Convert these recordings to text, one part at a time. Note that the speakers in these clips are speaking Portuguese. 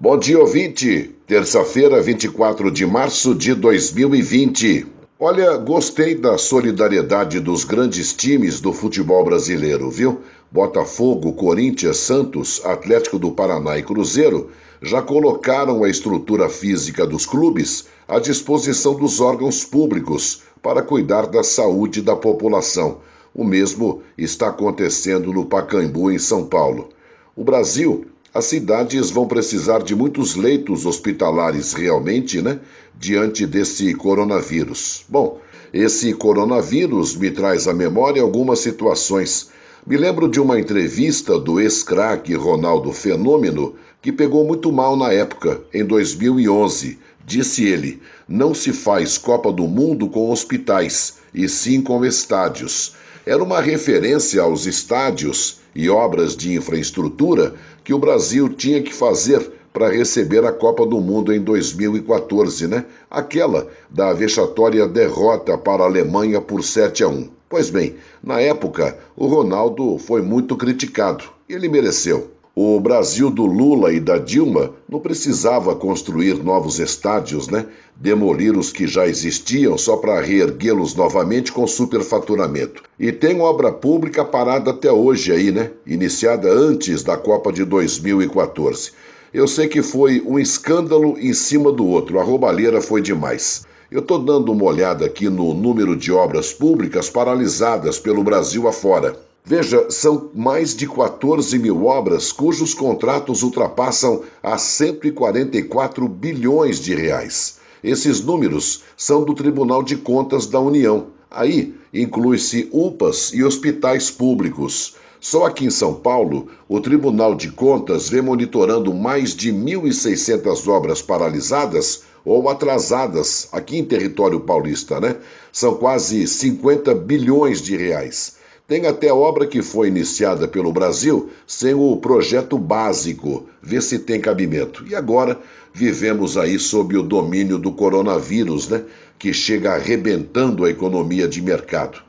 Bom dia, ouvinte. Terça-feira, 24 de março de 2020. Olha, gostei da solidariedade dos grandes times do futebol brasileiro, viu? Botafogo, Corinthians, Santos, Atlético do Paraná e Cruzeiro já colocaram a estrutura física dos clubes à disposição dos órgãos públicos para cuidar da saúde da população. O mesmo está acontecendo no Pacaembu, em São Paulo. O Brasil, as cidades vão precisar de muitos leitos hospitalares realmente, né? Diante desse coronavírus. Bom, esse coronavírus me traz à memória algumas situações. Me lembro de uma entrevista do ex-craque Ronaldo Fenômeno, que pegou muito mal na época, em 2011. Disse ele: não se faz Copa do Mundo com hospitais, e sim com estádios. Era uma referência aos estádios e obras de infraestrutura que o Brasil tinha que fazer para receber a Copa do Mundo em 2014, né? Aquela da vexatória derrota para a Alemanha por 7-1. Pois bem, na época, o Ronaldo foi muito criticado. Ele mereceu. O Brasil do Lula e da Dilma não precisava construir novos estádios, né? Demolir os que já existiam só para reerguê-los novamente com superfaturamento. E tem obra pública parada até hoje aí, né? Iniciada antes da Copa de 2014. Eu sei que foi um escândalo em cima do outro, a roubalheira foi demais. Eu estou dando uma olhada aqui no número de obras públicas paralisadas pelo Brasil afora. Veja, são mais de 14 mil obras cujos contratos ultrapassam a 144 bilhões de reais. Esses números são do Tribunal de Contas da União. Aí inclui-se UPAs e hospitais públicos. Só aqui em São Paulo, o Tribunal de Contas vem monitorando mais de 1.600 obras paralisadas ou atrasadas aqui em território paulista, né? São quase 50 bilhões de reais. Tem até obra que foi iniciada pelo Brasil sem o projeto básico, vê se tem cabimento. E agora vivemos aí sob o domínio do coronavírus, né? Que chega arrebentando a economia de mercado.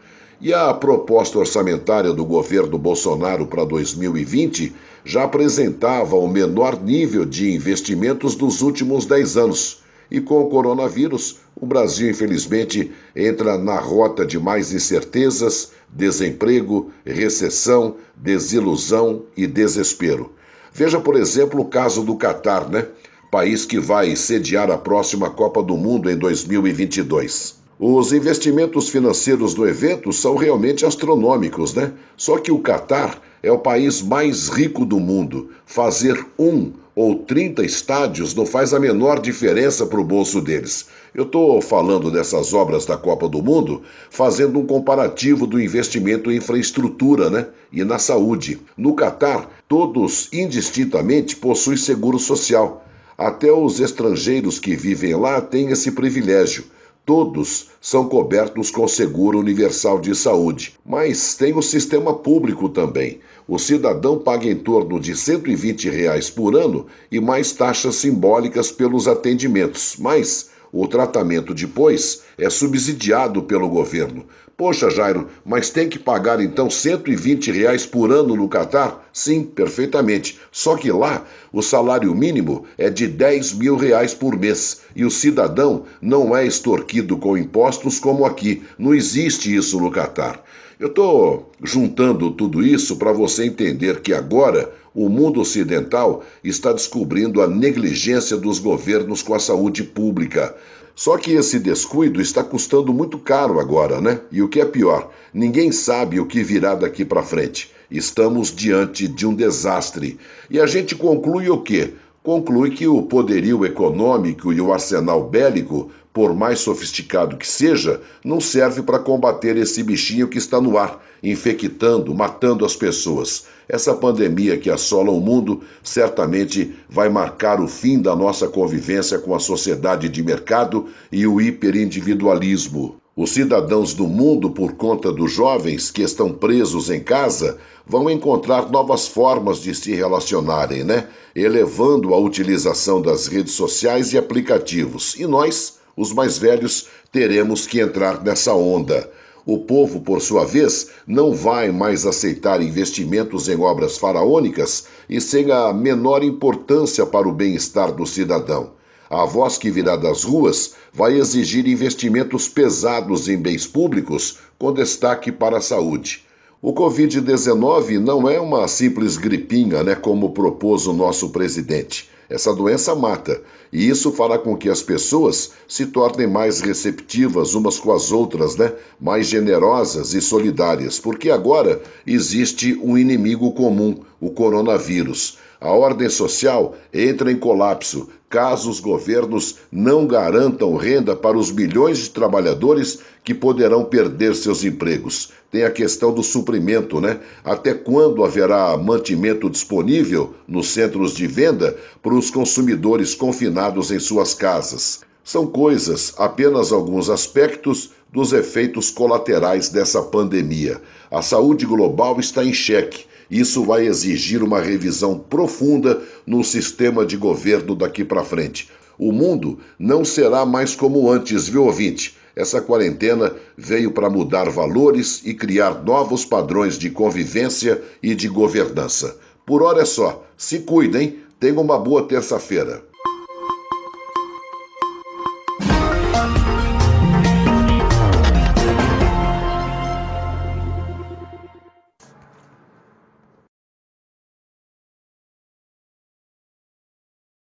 E a proposta orçamentária do governo Bolsonaro para 2020 já apresentava o menor nível de investimentos dos últimos 10 anos. E com o coronavírus, o Brasil, infelizmente, entra na rota de mais incertezas, desemprego, recessão, desilusão e desespero. Veja, por exemplo, o caso do Catar, né? País que vai sediar a próxima Copa do Mundo em 2022. Os investimentos financeiros do evento são realmente astronômicos, né? Só que o Catar é o país mais rico do mundo. Fazer 1 ou 30 estádios não faz a menor diferença para o bolso deles. Eu estou falando dessas obras da Copa do Mundo, fazendo um comparativo do investimento em infraestrutura, né? E na saúde. No Catar, todos indistintamente possuem seguro social. Até os estrangeiros que vivem lá têm esse privilégio. Todos são cobertos com seguro universal de saúde, mas tem o sistema público também. O cidadão paga em torno de R$ 120 por ano e mais taxas simbólicas pelos atendimentos, mas o tratamento depois é subsidiado pelo governo. Poxa, Jairo, mas tem que pagar então R$ 120 por ano no Catar? Sim, perfeitamente. Só que lá o salário mínimo é de R$ 10 mil por mês e o cidadão não é extorquido com impostos como aqui. Não existe isso no Catar. Eu estou juntando tudo isso para você entender que agora o mundo ocidental está descobrindo a negligência dos governos com a saúde pública. Só que esse descuido está custando muito caro agora, né? E o que é pior, ninguém sabe o que virá daqui para frente. Estamos diante de um desastre. E a gente conclui o quê? Conclui que o poderio econômico e o arsenal bélico, por mais sofisticado que seja, não serve para combater esse bichinho que está no ar, infectando, matando as pessoas. Essa pandemia que assola o mundo certamente vai marcar o fim da nossa convivência com a sociedade de mercado e o hiperindividualismo. Os cidadãos do mundo, por conta dos jovens que estão presos em casa, vão encontrar novas formas de se relacionarem, né? Elevando a utilização das redes sociais e aplicativos. E nós, os mais velhos, teremos que entrar nessa onda. O povo, por sua vez, não vai mais aceitar investimentos em obras faraônicas e sem a menor importância para o bem-estar do cidadão. A voz que virá das ruas vai exigir investimentos pesados em bens públicos, com destaque para a saúde. O Covid-19 não é uma simples gripinha, como propôs o nosso presidente. Essa doença mata, e isso fará com que as pessoas se tornem mais receptivas umas com as outras, mais generosas e solidárias, porque agora existe um inimigo comum, o coronavírus. A ordem social entra em colapso caso os governos não garantam renda para os milhões de trabalhadores que poderão perder seus empregos. Tem a questão do suprimento, Até quando haverá mantimento disponível nos centros de venda para os consumidores confinados em suas casas? São coisas, apenas alguns aspectos dos efeitos colaterais dessa pandemia. A saúde global está em xeque. Isso vai exigir uma revisão profunda no sistema de governo daqui para frente. O mundo não será mais como antes, viu, ouvinte? Essa quarentena veio para mudar valores e criar novos padrões de convivência e de governança. Por hora é só. Se cuidem. Tenham uma boa terça-feira.